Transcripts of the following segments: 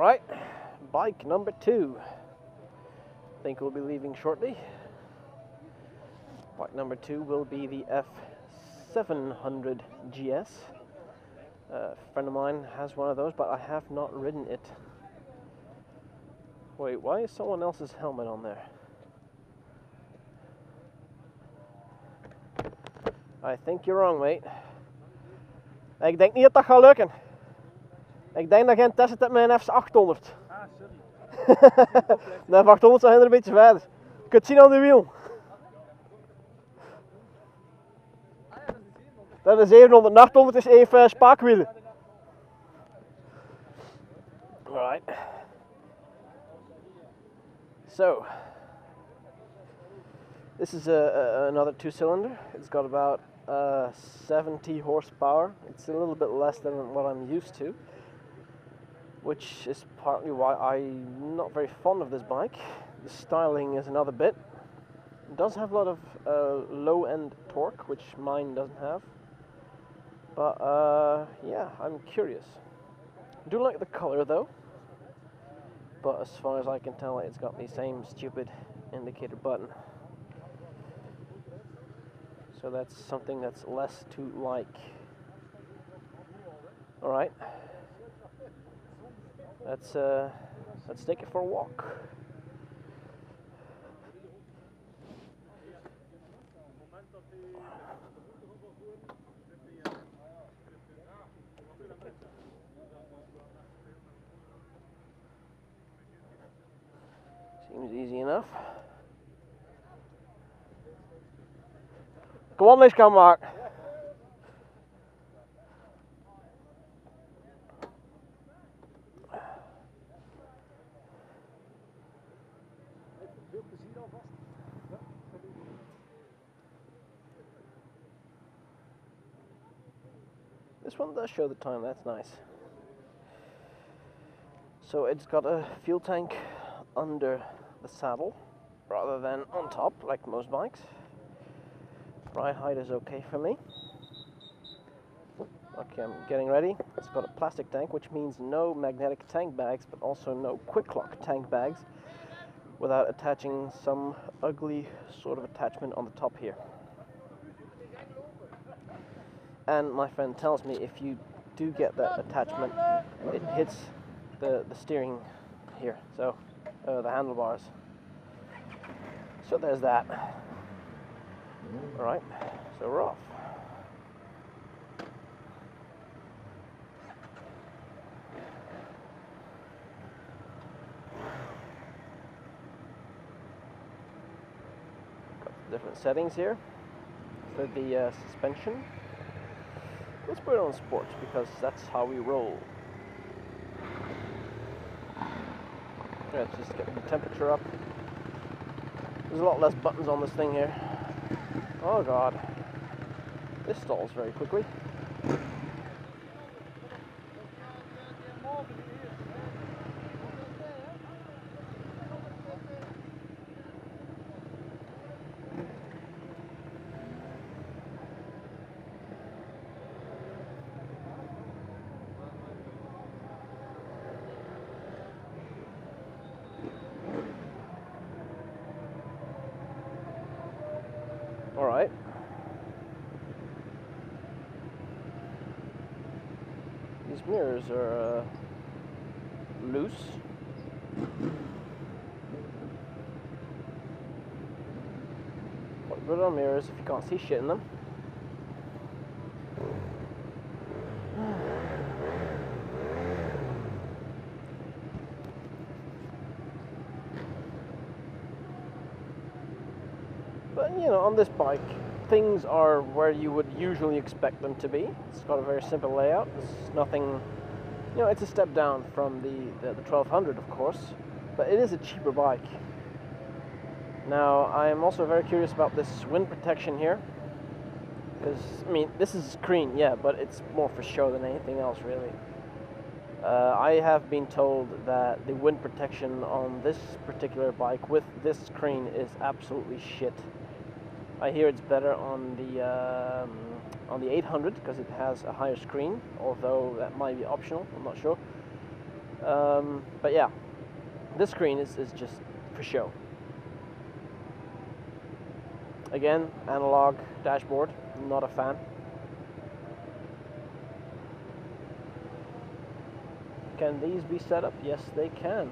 Right, bike number 2. I think we'll be leaving shortly. Bike number 2 will be the F700GS. A friend of mine has one of those, but I have not ridden it. Wait, why is someone else's helmet on there? I think you're wrong, mate. Ik denk niet dat dat gaat lukken. Ik denk dat je een test hebt met mijn F800. Ah, sorry. De F800 zijn er een beetje verder. Je kunt het zien aan de wiel. Dat is 700. 800 is even spaakwielen. Alright. So, this is another 2-cylinder. It's got about 70 horsepower. It's a little bit less than what I'm used to, which is partly why I'm not very fond of this bike. The styling is another bit. It does have a lot of low-end torque, which mine doesn't have. But yeah, I'm curious. I do like the color though. But as far as I can tell, it's got the same stupid indicator button. So that's something that's less to like. Alright. Let's take it for a walk. Seems easy enough. Kom on, let's come back. This one does show the time, that's nice. So it's got a fuel tank under the saddle rather than on top like most bikes. Ride height is okay for me. Okay, I'm getting ready. It's got a plastic tank, which means no magnetic tank bags, but also no quick lock tank bags without attaching some ugly sort of attachment on the top here. And my friend tells me if you do get that attachment, it hits the steering here, so the handlebars. So there's that. Alright, so we're off. Got different settings here for the suspension. Let's put it on sport because that's how we roll. Let's just get the temperature up. There's a lot less buttons on this thing here. Oh god. This stalls very quickly. Alright. These mirrors are loose. What good on mirrors if you can't see shit in them? But you know, on this bike, things are where you would usually expect them to be. It's got a very simple layout. It's nothing, you know, it's a step down from the 1200, of course, but it is a cheaper bike. Now, I am also very curious about this wind protection here, because, I mean, this is screen, yeah, but it's more for show than anything else, really. I have been told that the wind protection on this particular bike with this screen is absolutely shit. I hear it's better on the 800 because it has a higher screen, although that might be optional, I'm not sure. But yeah, this screen is just for show. Again, analog dashboard, not a fan. Can these be set up? Yes, they can.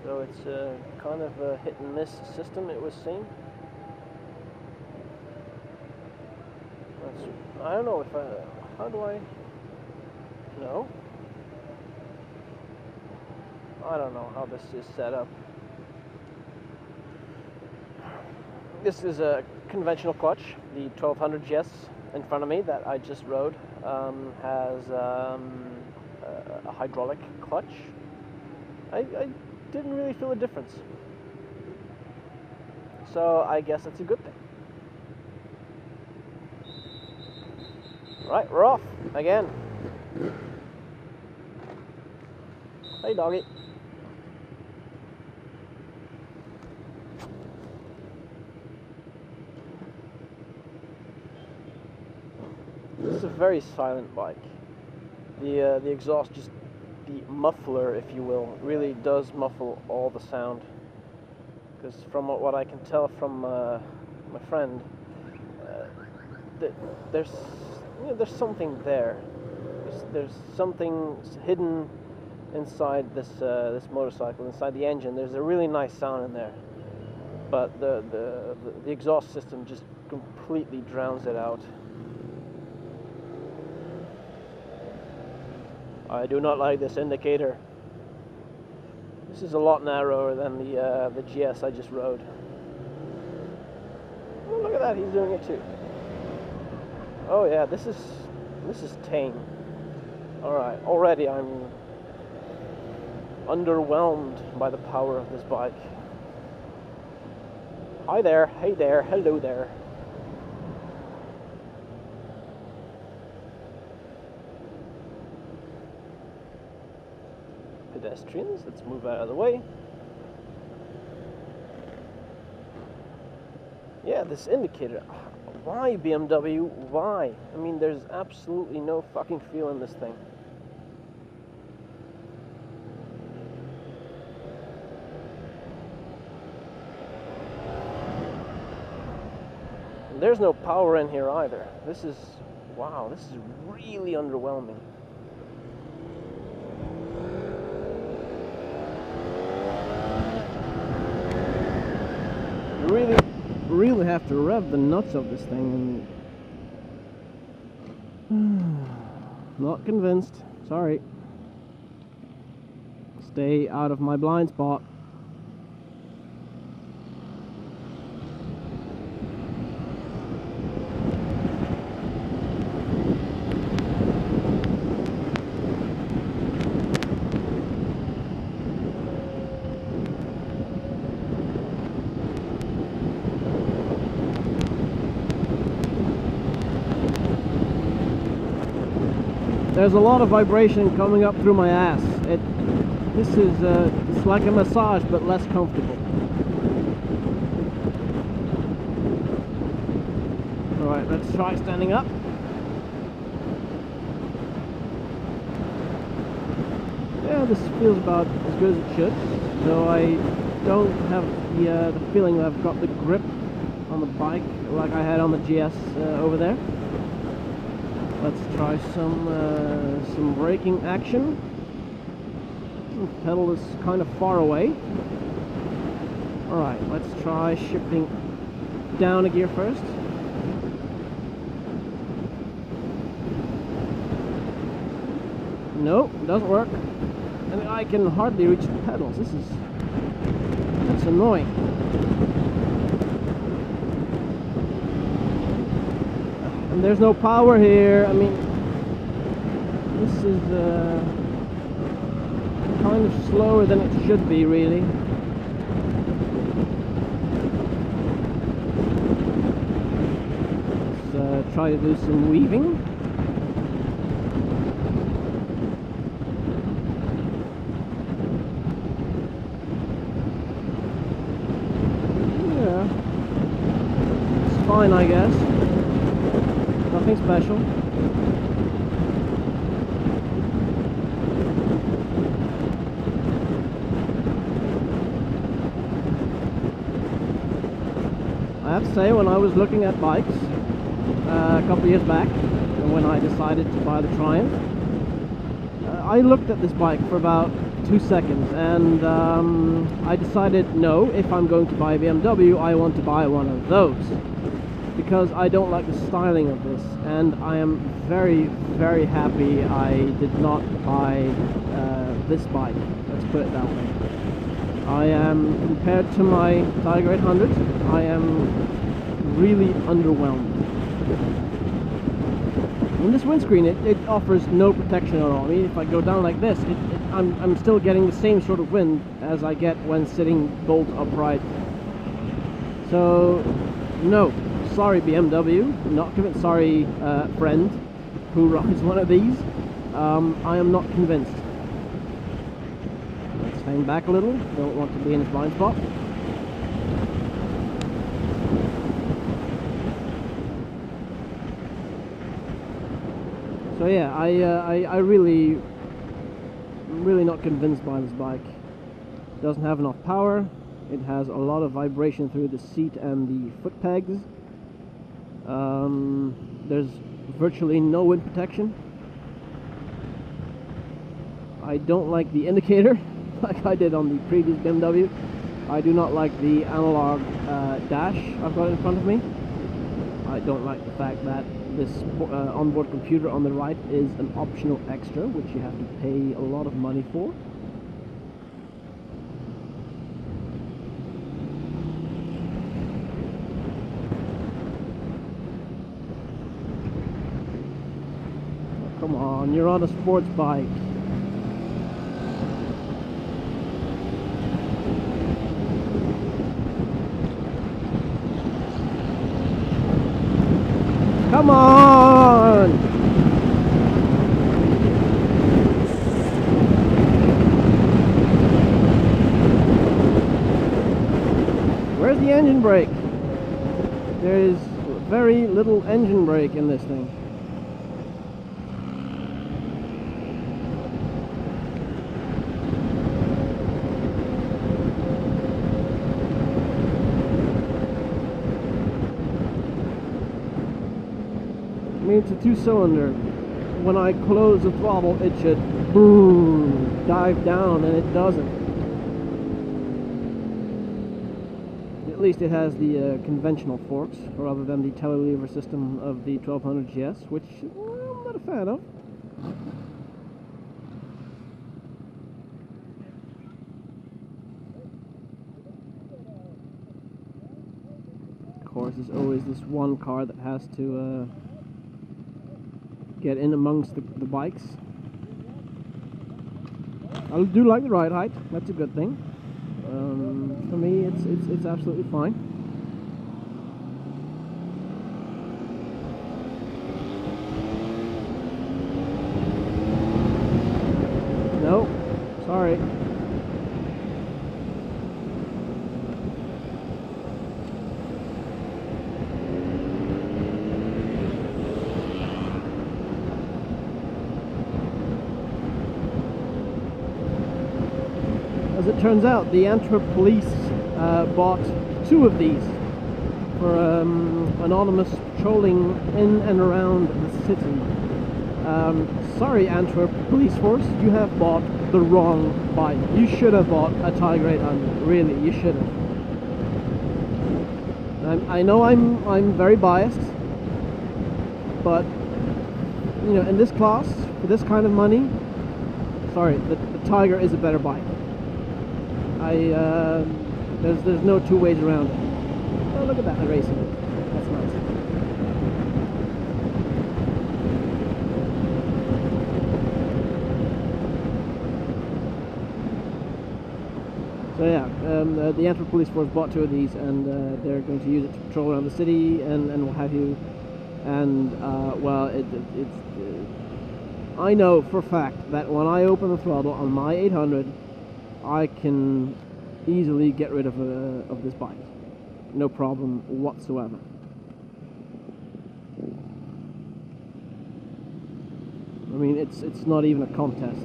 So it's kind of a hit and miss system, it was seen. I don't know if how do I? No. I don't know how this is set up. This is a conventional clutch. The 1200GS in front of me that I just rode has a hydraulic clutch. I didn't really feel a difference. So I guess it's a good thing. Right, we're off again. Hey doggy. This is a very silent bike. The exhaust, just the muffler, if you will, really does muffle all the sound. Because from what I can tell from my friend, there's something there. There's something hidden inside this motorcycle, inside the engine. There's a really nice sound in there, but the exhaust system just completely drowns it out. I do not like this indicator. This is a lot narrower than the GS I just rode. Oh, look at that, he's doing it too. Oh yeah, this is tame. Alright, already I'm underwhelmed by the power of this bike. Hi there, hey there, hello there. Pedestrians, let's move out of the way. Yeah, this indicator. Why, BMW? Why? I mean, there's absolutely no fucking feel in this thing. And there's no power in here either. This is, wow, this is really underwhelming. You really have to rev the nuts of this thing, and not convinced. Sorry. Stay out of my blind spot. There's a lot of vibration coming up through my ass. This is it's like a massage, but less comfortable. All right, let's try standing up. Yeah, this feels about as good as it should. So I don't have the feeling that I've got the grip on the bike like I had on the GS over there. Let's try some braking action. The pedal is kind of far away. Alright, let's try shifting down a gear first. Nope, doesn't work. And I can hardly reach the pedals. That's annoying. And there's no power here. I mean, this is kind of slower than it should be, really. Let's try to do some weaving. Yeah, it's fine, I guess. Nothing special. have to say, when I was looking at bikes a couple of years back, when I decided to buy the Triumph, I looked at this bike for about 2 seconds, and I decided, no, if I'm going to buy a BMW, I want to buy one of those, because I don't like the styling of this, and I am very, very happy I did not buy this bike, let's put it that way. I am, compared to my Tiger 800, I am really underwhelmed. And this windscreen, it offers no protection at all. I mean, if I go down like this, I'm still getting the same sort of wind as I get when sitting bolt upright. So, no. Sorry BMW, not convinced. Sorry friend who rides one of these. I am not convinced. Let's hang back a little. Don't want to be in his blind spot. So yeah, I really not convinced by this bike. It doesn't have enough power. It has a lot of vibration through the seat and the foot pegs. There's virtually no wind protection. I don't like the indicator like I did on the previous BMW. I do not like the analog dash I've got in front of me. I don't like the fact that this onboard computer on the right is an optional extra, which you have to pay a lot of money for. Come on, you're on a sports bike. Come on! Where's the engine brake? There is very little engine brake in this thing. It's a 2-cylinder. When I close the throttle, it should boom, dive down, and it doesn't. At least it has the conventional forks rather than the telelever system of the 1200GS, which I'm not a fan of. Of course, there's always this one car that has to get in amongst the bikes. I do like the ride height. That's a good thing. For me, it's absolutely fine. No, sorry. As it turns out, the Antwerp police bought 2 of these for anonymous patrolling in and around the city. Sorry, Antwerp police force, you have bought the wrong bike. You should have bought a Tiger 800. Really, you should have. I know I'm very biased, but you know, in this class, for this kind of money, sorry, the Tiger is a better bike. There's no 2 ways around it. Oh, look at that, racing. That's nice. So yeah, the Antwerp police force bought 2 of these, and they're going to use it to patrol around the city and what have you. And well, I know for a fact that when I open the throttle on my 800, I can easily get rid of this bike, no problem whatsoever. I mean, it's not even a contest.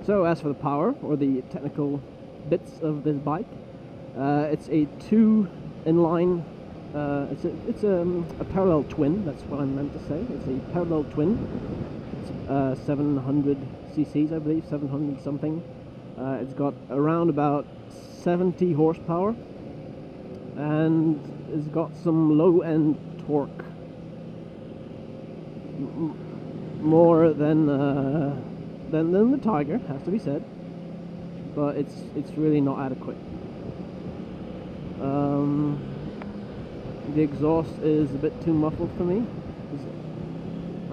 So as for the power, or the technical bits of this bike, it's a 2-inline, it's a parallel twin, that's what I meant to say. It's a parallel twin. It's 700 cc's, I believe, 700 something. It's got around about 70 horsepower, and it's got some low-end torque. More than the Tiger, has to be said, but it's really not adequate. The exhaust is a bit too muffled for me.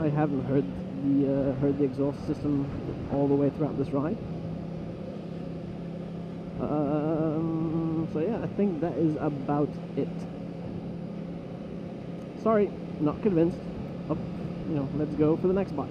I haven't heard the exhaust system all the way throughout this ride. So yeah, I think that is about it. Sorry, not convinced. Let's go for the next bike.